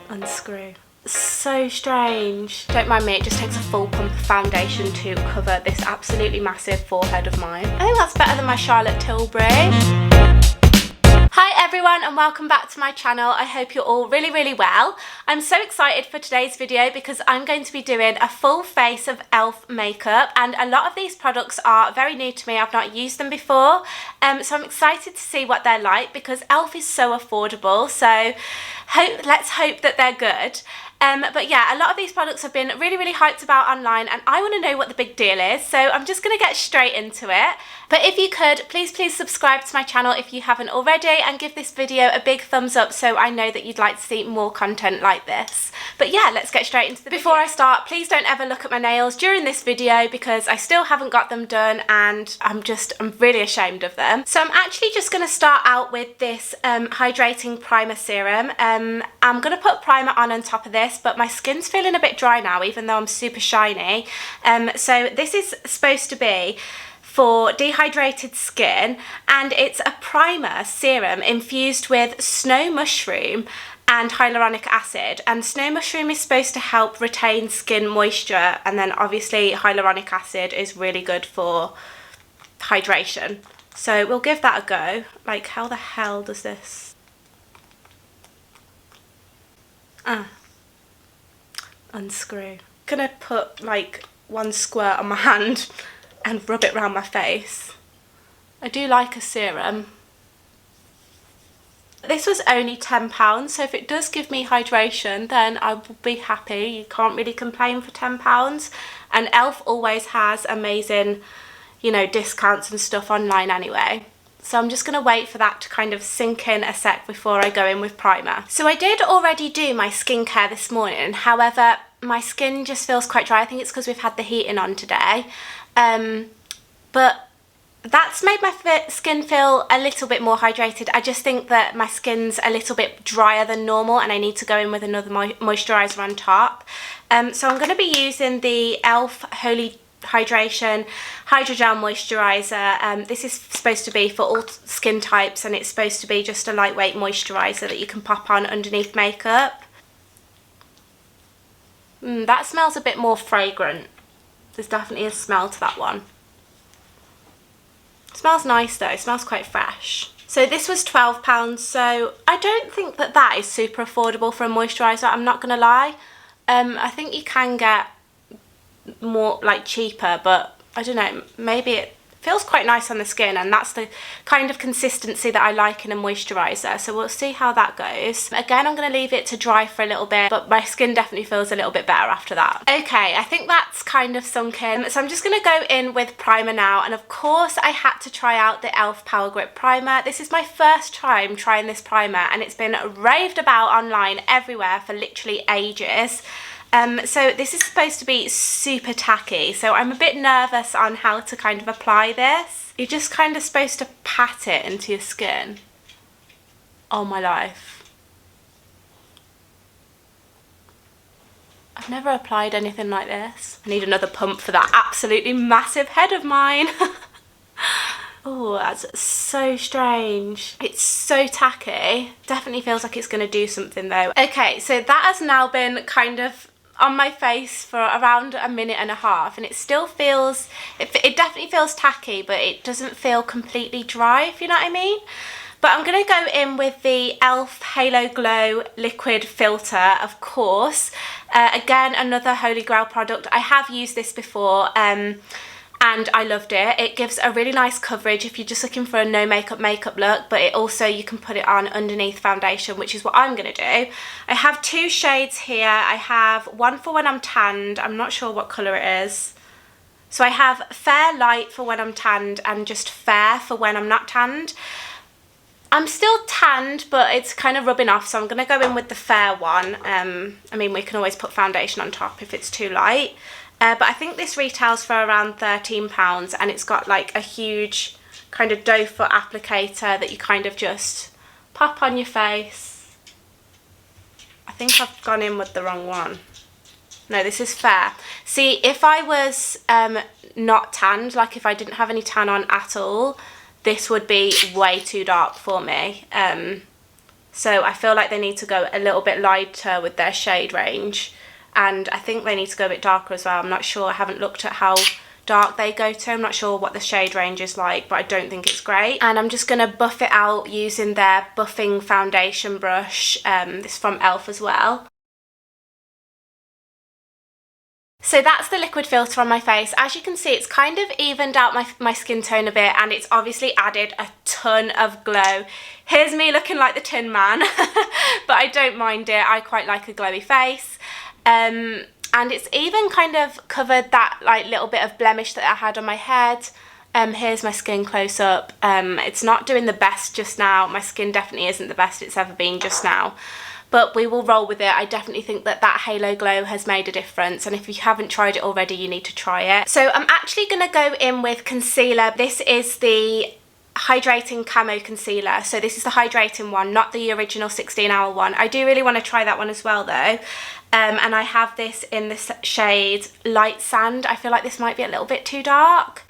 Unscrew. So strange. Don't mind me, it just takes a full pump of foundation to cover this absolutely massive forehead of mine. I think that's better than my Charlotte Tilbury. Hi everyone and welcome back to my channel. I hope you're all really well. I'm so excited for today's video because I'm going to be doing a full face of e.l.f. makeup, and a lot of these products are very new to me. I've not used them before, so I'm excited to see what they're like because e.l.f. is so affordable, so let's hope that they're good. But yeah, a lot of these products have been really hyped about online and I want to know what the big deal is, so I'm just going to get straight into it. But if you could, please subscribe to my channel if you haven't already and give this video a big thumbs up so I know that you'd like to see more content like this. But yeah, let's get straight into the video. Before I start, please don't ever look at my nails during this video because I still haven't got them done and I'm really ashamed of them. So I'm actually just going to start out with this hydrating primer serum. I'm going to put primer on top of this, but my skin's feeling a bit dry now even though I'm super shiny. So this is supposed to be for dehydrated skin, and it's a primer serum infused with snow mushroom and hyaluronic acid, and snow mushroom is supposed to help retain skin moisture, and then obviously hyaluronic acid is really good for hydration. So we'll give that a go. Like, how the hell does this unscrew? Gonna put like one squirt on my hand and rub it around my face. I do like a serum. This was only £10, so if it does give me hydration then I will be happy. You can't really complain for £10, and e.l.f. always has amazing, you know, discounts and stuff online anyway. So I'm just going to wait for that to kind of sink in a sec before I go in with primer. So I did already do my skincare this morning, however my skin just feels quite dry. I think it's because we've had the heating on today. But that's made my skin feel a little bit more hydrated. I just think that my skin's a little bit drier than normal and I need to go in with another moisturiser on top. So I'm going to be using the e.l.f. Holy Hydration Hydrogel Moisturiser. This is supposed to be for all skin types and it's supposed to be just a lightweight moisturiser that you can pop on underneath makeup. That smells a bit more fragrant. There's definitely a smell to that one. It smells nice though, it smells quite fresh. So this was £12, so I don't think that that is super affordable for a moisturiser, I'm not gonna lie. I think you can get more like cheaper, but I don't know, maybe it feels quite nice on the skin and that's the kind of consistency that I like in a moisturiser, so we'll see how that goes. Again, I'm going to leave it to dry for a little bit, but my skin definitely feels a little bit better after that. Okay, I think that's kind of sunk in, so I'm just going to go in with primer now, and of course I had to try out the e.l.f. Power Grip Primer. This is my first time trying this primer and it's been raved about online everywhere for literally ages. So this is supposed to be super tacky, so I'm a bit nervous on how to kind of apply this. You're just kind of supposed to pat it into your skin. Oh my life. I've never applied anything like this. I need another pump for that absolutely massive head of mine. Oh, that's so strange. It's so tacky. Definitely feels like it's going to do something though. Okay, so that has now been kind of on my face for around a minute and a half and it still feels, it definitely feels tacky, but it doesn't feel completely dry, if you know what I mean. But I'm going to go in with the e.l.f. Halo Glow Liquid Filter, of course. Again, another Holy Grail product. I have used this before and I loved it. It gives a really nice coverage if you're just looking for a no makeup look, but it also, you can put it on underneath foundation, which is what I'm going to do. I have two shades here. I have one for when I'm tanned. I'm not sure what colour it is. So I have Fair Light for when I'm tanned and just Fair for when I'm not tanned. I'm still tanned, but it's kind of rubbing off, so I'm going to go in with the fair one. I mean, we can always put foundation on top if it's too light. But I think this retails for around £13 and it's got like a huge kind of doe foot applicator that you kind of just pop on your face. I think I've gone in with the wrong one. No, this is Fair. See, if I was not tanned, like if I didn't have any tan on at all, this would be way too dark for me. So I feel like they need to go a little bit lighter with their shade range. And I think they need to go a bit darker as well. I'm not sure, I haven't looked at how dark they go to. I'm not sure what the shade range is like, but I don't think it's great. And I'm just going to buff it out using their buffing foundation brush. This is from e.l.f. as well. So that's the liquid filter on my face. As you can see, it's kind of evened out my skin tone a bit, and it's obviously added a ton of glow. Here's me looking like the Tin Man, but I don't mind it. I quite like a glowy face. And it's even kind of covered that like little bit of blemish that I had on my head. Here's my skin close up. It's not doing the best just now. My skin definitely isn't the best it's ever been just now. But we will roll with it. I definitely think that that halo glow has made a difference, and if you haven't tried it already, you need to try it. So I'm actually going to go in with concealer. This is the Hydrating Camo Concealer. So this is the hydrating one, not the original 16-hour one. I do really want to try that one as well though. And I have this in the shade Light Sand. I feel like this might be a little bit too dark,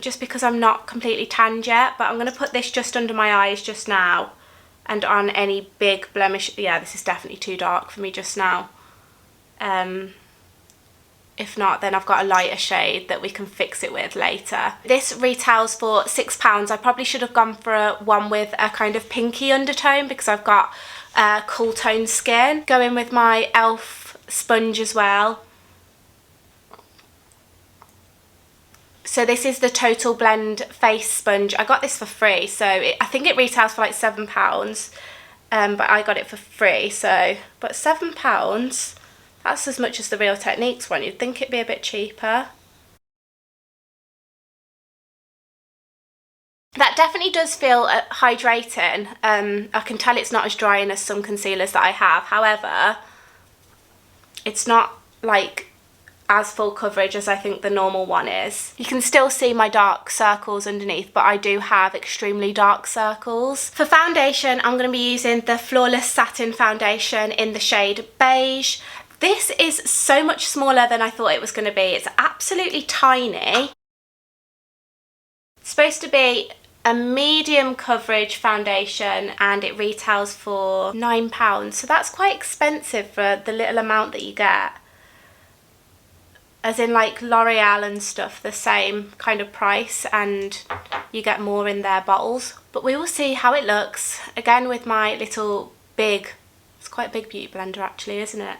just because I'm not completely tanned yet, but I'm going to put this just under my eyes just now. And on any big blemish. Yeah, this is definitely too dark for me just now. If not, then I've got a lighter shade that we can fix it with later. This retails for £6. I probably should have gone for one with a kind of pinky undertone because I've got cool tone skin. Go in with my e.l.f. sponge as well. So this is the Total Blend Face Sponge. I got this for free, so I think it retails for like £7, but I got it for free. So, but £7, that's as much as the Real Techniques one. You'd think it'd be a bit cheaper. That definitely does feel hydrating. I can tell it's not as drying as some concealers that I have. However, it's not like as full coverage as I think the normal one is. You can still see my dark circles underneath, but I do have extremely dark circles. For foundation, I'm going to be using the Flawless Satin Foundation in the shade Beige. This is so much smaller than I thought it was going to be. It's absolutely tiny. It's supposed to be a medium coverage foundation, and it retails for £9, so that's quite expensive for the little amount that you get. As in like L'Oreal and stuff, the same kind of price, and you get more in their bottles. But we will see how it looks. Again with my little big, it's quite a big beauty blender actually, isn't it?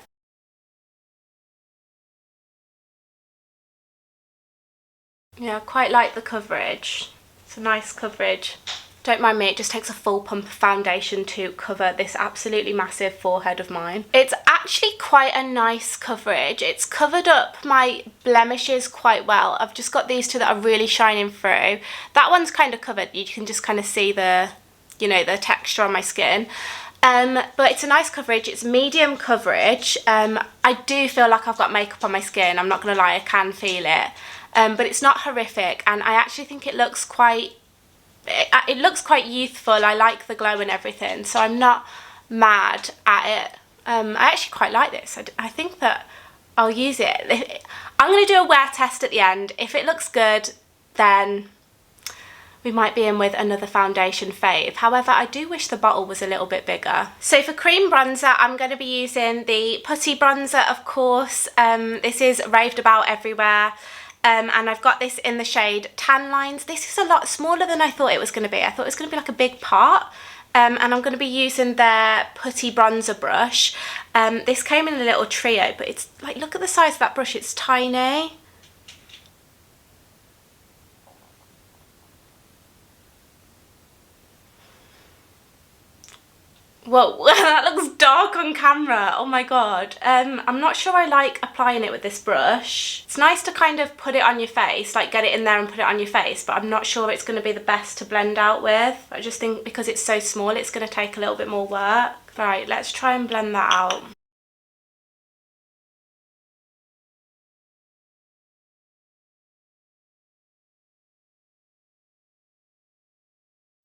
Yeah, I quite like the coverage. It's a nice coverage. Don't mind me, it just takes a full pump of foundation to cover this absolutely massive forehead of mine. It's actually quite a nice coverage. It's covered up my blemishes quite well. I've just got these two that are really shining through. That one's kind of covered. You can just kind of see the, you know, the texture on my skin. But it's a nice coverage. It's medium coverage. I do feel like I've got makeup on my skin. I'm not going to lie, I can feel it. But it's not horrific, and I actually think it looks quite youthful. I like the glow and everything, so I'm not mad at it. I actually quite like this. I think that I'll use it. I'm going to do a wear test at the end. If it looks good, then we might be in with another foundation fave. However, I do wish the bottle was a little bit bigger. So for cream bronzer, I'm going to be using the Putty Bronzer, of course. This is raved about everywhere. And I've got this in the shade Tan Lines. This is a lot smaller than I thought it was going to be. I thought it was going to be like a big pot. And I'm going to be using their Putty Bronzer brush. This came in a little trio, but it's like, look at the size of that brush. It's tiny. Whoa, that looks dark on camera. Oh my god. I'm not sure I like applying it with this brush. It's nice to kind of put it on your face, like get it in there and put it on your face, but I'm not sure it's going to be the best to blend out with. I just think because it's so small, it's going to take a little bit more work. Right, let's try and blend that out.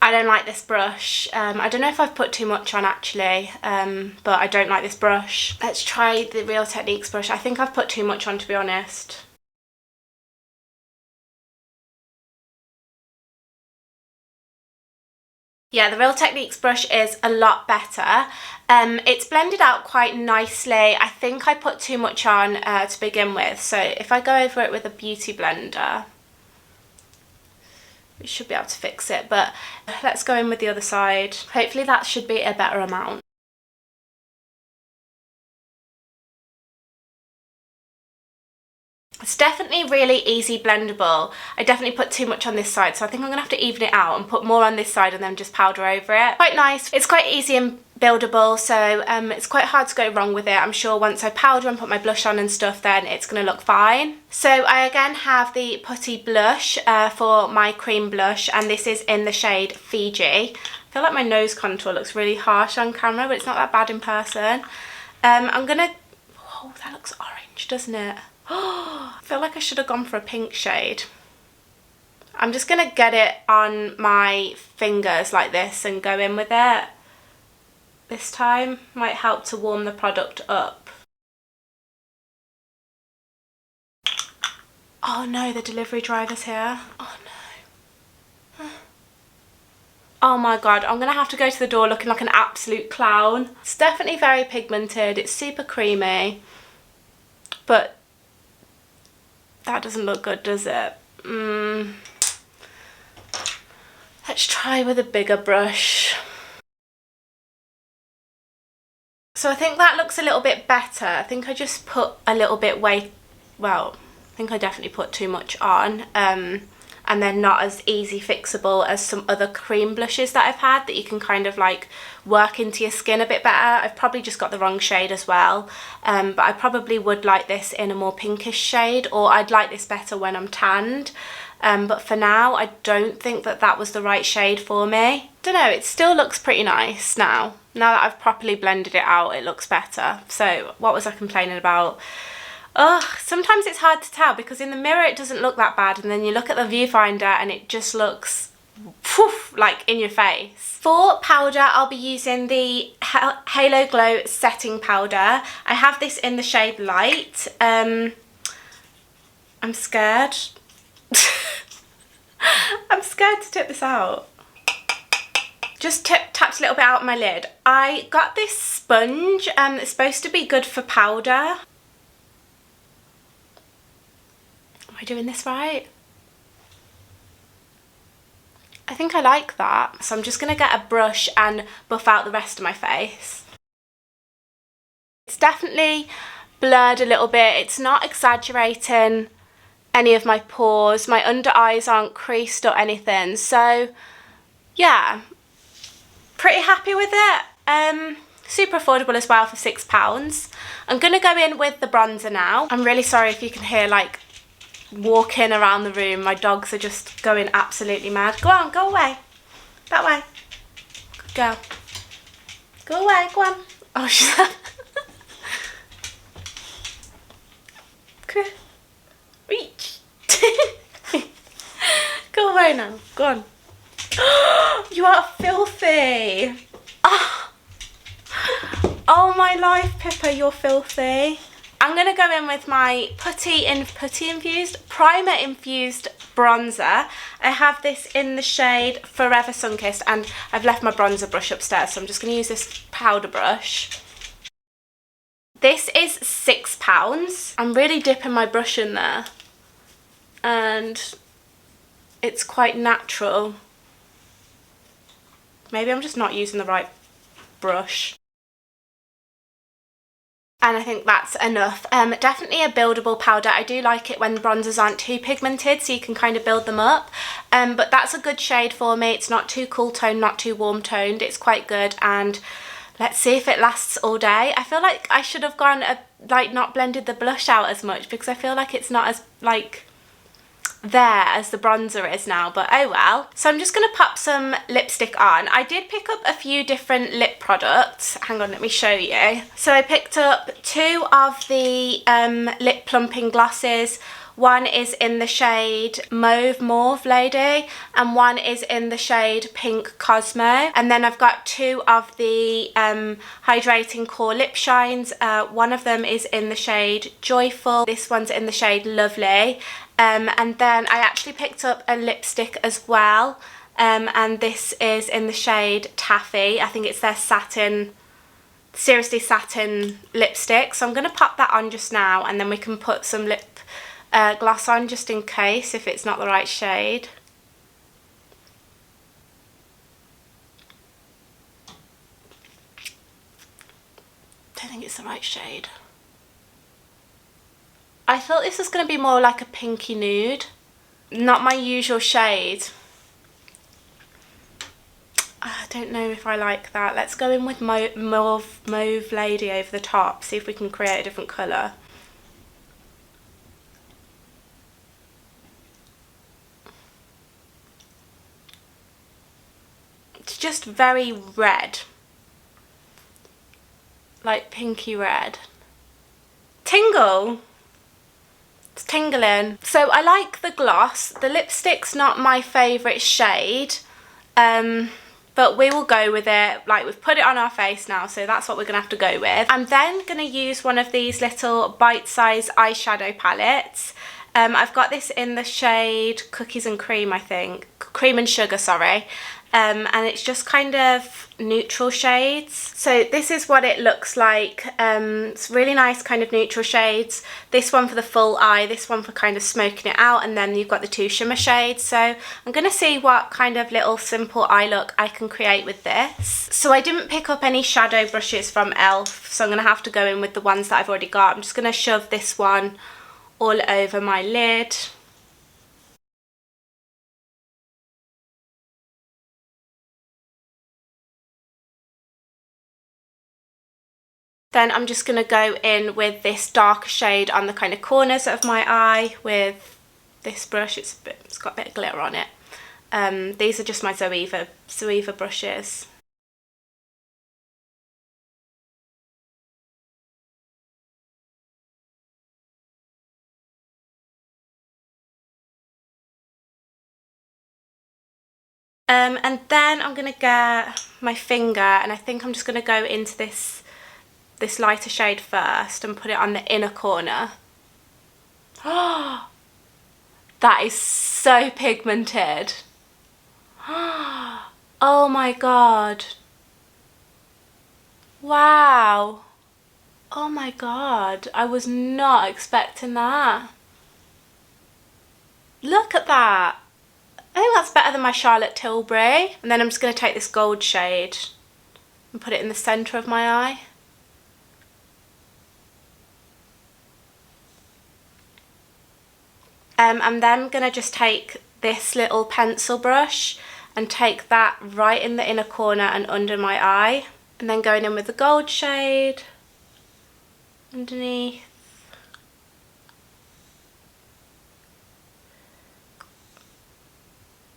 I don't like this brush. I don't know if I've put too much on actually, but I don't like this brush. Let's try the Real Techniques brush. I think I've put too much on, to be honest. Yeah, the Real Techniques brush is a lot better. It's blended out quite nicely. I think I put too much on to begin with, so if I go over it with a beauty blender, we should be able to fix it, but let's go in with the other side. Hopefully that should be a better amount. It's definitely really easy blendable. I definitely put too much on this side, so I think I'm gonna have to even it out and put more on this side and then just powder over it. Quite nice. It's quite easy and buildable, so it's quite hard to go wrong with it. I'm sure once I powder and put my blush on and stuff, then it's gonna look fine. So I again have the Putty blush for my cream blush, and this is in the shade Fiji. I feel like my nose contour looks really harsh on camera, but it's not that bad in person. I'm gonna, oh, that looks orange, doesn't it? I feel like I should have gone for a pink shade. I'm just gonna get it on my fingers like this and go in with it. This time might help to warm the product up. Oh no, the delivery driver's here. Oh no. Oh my god, I'm gonna have to go to the door looking like an absolute clown. It's definitely very pigmented, it's super creamy, but that doesn't look good, does it? Let's try with a bigger brush. So I think that looks a little bit better. I think I just put a little bit well, I think I definitely put too much on. And they're not as easy fixable as some other cream blushes that I've had that you can kind of like work into your skin a bit better. I've probably just got the wrong shade as well, but I probably would like this in a more pinkish shade, or I'd like this better when I'm tanned. But for now, I don't think that that was the right shade for me. Don't know, it still looks pretty nice now. Now that I've properly blended it out, it looks better. So what was I complaining about? Ugh, sometimes it's hard to tell because in the mirror it doesn't look that bad, and then you look at the viewfinder and it just looks poof, like in your face. For powder, I'll be using the Halo Glow setting powder. I have this in the shade Light. I'm scared. I'm scared to tip this out. Just tapped a little bit out of my lid. I got this sponge that's supposed to be good for powder. Am I doing this right? I think I like that. So I'm just going to get a brush and buff out the rest of my face. It's definitely blurred a little bit. It's not exaggerating any of my pores. My under eyes aren't creased or anything. So yeah, pretty happy with it. Super affordable as well for £6. I'm going to go in with the bronzer now. I'm really sorry if you can hear like walking around the room. My dogs are just going absolutely mad. Go on, go away. That way. Good girl. Go away, go on. Oh, she's come here. Reach. Go away now. Go on. You are filthy. Oh my life, Pippa, you're filthy. I'm going to go in with my Putty Infused, Primer Infused bronzer. I have this in the shade Forever Sunkissed, and I've left my bronzer brush upstairs, so I'm just going to use this powder brush. This is £6. I'm really dipping my brush in there, and it's quite natural. Maybe I'm just not using the right brush. And I think that's enough. Definitely a buildable powder. I do like it when bronzers aren't too pigmented, so you can kind of build them up. But that's a good shade for me. It's not too cool toned, not too warm toned. It's quite good, and let's see if it lasts all day. I feel like I should have gone not blended the blush out as much, because I feel like it's not as like there as the bronzer is now, but oh well. So I'm just going to pop some lipstick on. I did pick up a few different lip products. Hang on, let me show you. So I picked up two of the lip plumping glosses. One is in the shade Mauve Lady, and one is in the shade Pink Cosmo. And then I've got two of the hydrating core lip shines. One of them is in the shade Joyful. This one's in the shade Lovely. And then I actually picked up a lipstick as well. and this is in the shade Taffy. I think it's their satin, seriously satin lipstick. So I'm going to pop that on just now, and then we can put some lip gloss on just in case if it's not the right shade. I don't think it's the right shade. I thought this was going to be more like a pinky nude. Not my usual shade. I don't know if I like that. Let's go in with Mauve Lady over the top. See if we can create a different colour. It's just very red. Like pinky red. Tingle! It's tingling. So I like the gloss. The lipstick's not my favourite shade, but we will go with it. Like, we've put it on our face now, so that's what we're gonna have to go with. I'm then gonna use one of these little bite-sized eyeshadow palettes. I've got this in the shade Cookies and Cream, I think. Cream and Sugar, sorry. And it's just kind of neutral shades. So this is what it looks like. It's really nice kind of neutral shades. This one for the full eye, this one for kind of smoking it out, and then you've got the two shimmer shades. So I'm going to see what kind of little simple eye look I can create with this. So I didn't pick up any shadow brushes from e.l.f., so I'm going to have to go in with the ones that I've already got. I'm just going to shove this one all over my lid. Then I'm just going to go in with this darker shade on the kind of corners of my eye with this brush. It's got a bit of glitter on it. These are just my Zoeva brushes. And then I'm going to get my finger, and I think I'm just going to go into this lighter shade first and put it on the inner corner. Oh, that is so pigmented. Oh my god. Wow. Oh my god, I was not expecting that. Look at that. I think that's better than my Charlotte Tilbury. And then I'm just going to take this gold shade and put it in the centre of my eye. I'm then going to just take this little pencil brush and take that right in the inner corner and under my eye. And then going in with the gold shade underneath.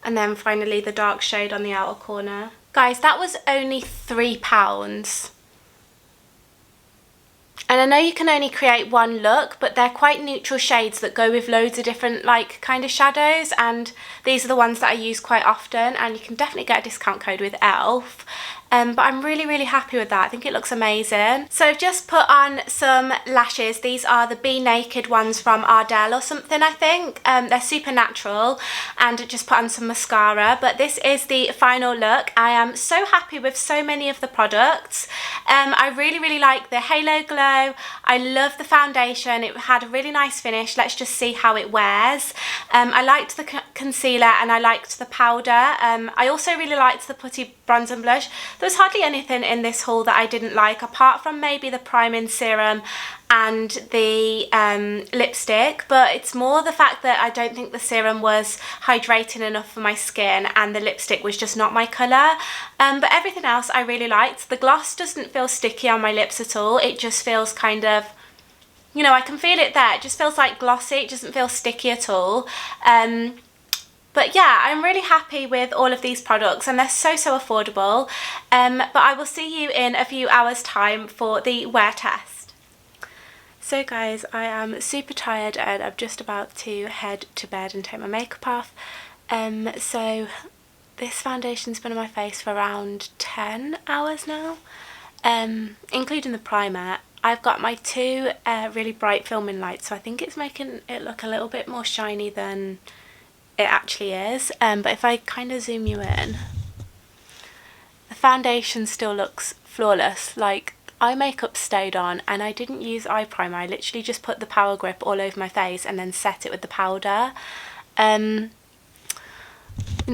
And then finally the dark shade on the outer corner. Guys, that was only £3. And I know you can only create one look, but they're quite neutral shades that go with loads of different like kind of shadows, and these are the ones that I use quite often, and you can definitely get a discount code with e.l.f. But I'm really happy with that. I think it looks amazing. So I've just put on some lashes. These are the Be Naked ones from Ardell or something, I think. They're super natural, and just put on some mascara. But this is the final look. I am so happy with so many of the products. I really like the Halo Glow. I love the foundation. It had a really nice finish. Let's just see how it wears. I liked the concealer and I liked the powder. I also really liked the Putty Bronze and Blush. There was hardly anything in this haul that I didn't like, apart from maybe the priming serum and the lipstick, but it's more the fact that I don't think the serum was hydrating enough for my skin and the lipstick was just not my colour. But everything else I really liked. The gloss doesn't feel sticky on my lips at all. It just feels kind of, you know, I can feel it there. It just feels like glossy. It doesn't feel sticky at all. But yeah, I'm really happy with all of these products, and they're so affordable. But I will see you in a few hours time for the wear test. So guys, I am super tired and I'm just about to head to bed and take my makeup off. So this foundation's been on my face for around 10 hours now, including the primer. I've got my two really bright filming lights, so I think it's making it look a little bit more shiny than it actually is. But if I kind of zoom you in, the foundation still looks flawless. Like, eye makeup stayed on and I didn't use eye primer. I literally just put the Power Grip all over my face and then set it with the powder. In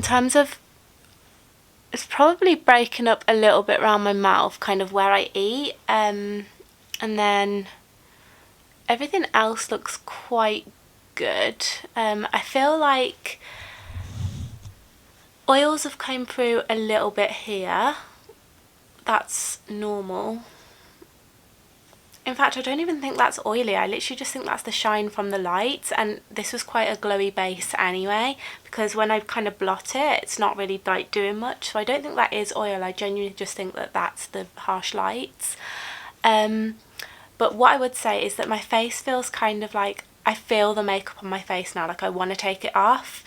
terms of, it's probably breaking up a little bit around my mouth, kind of where I eat, and then everything else looks quite good. I feel like oils have come through a little bit here. That's normal. In fact, I don't even think that's oily. I literally just think that's the shine from the light, and this was quite a glowy base anyway, because when I kind of blot it, it's not really like doing much, so I don't think that is oil. I genuinely just think that that's the harsh lights. But what I would say is that my face feels kind of like, I feel the makeup on my face now, like I want to take it off.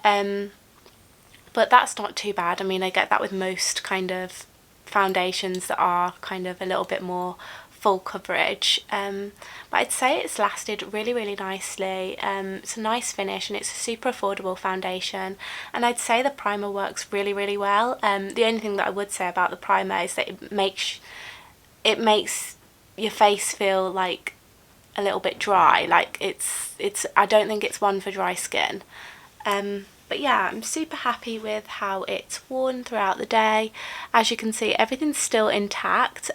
But that's not too bad. I mean, I get that with most kind of foundations that are kind of a little bit more full coverage, but I'd say it's lasted really nicely. It's a nice finish and it's a super affordable foundation, and I'd say the primer works really well. The only thing that I would say about the primer is that it makes your face feel like a little bit dry. Like it's I don't think it's one for dry skin. But yeah, I'm super happy with how it's worn throughout the day. As you can see, everything's still intact.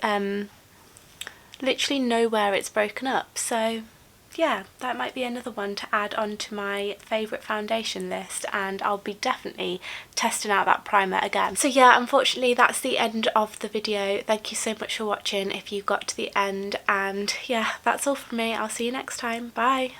Literally nowhere it's broken up. So yeah, that might be another one to add onto my favourite foundation list, and I'll be definitely testing out that primer again. So yeah, unfortunately that's the end of the video. Thank you so much for watching if you got to the end, and yeah, that's all from me. I'll see you next time. Bye.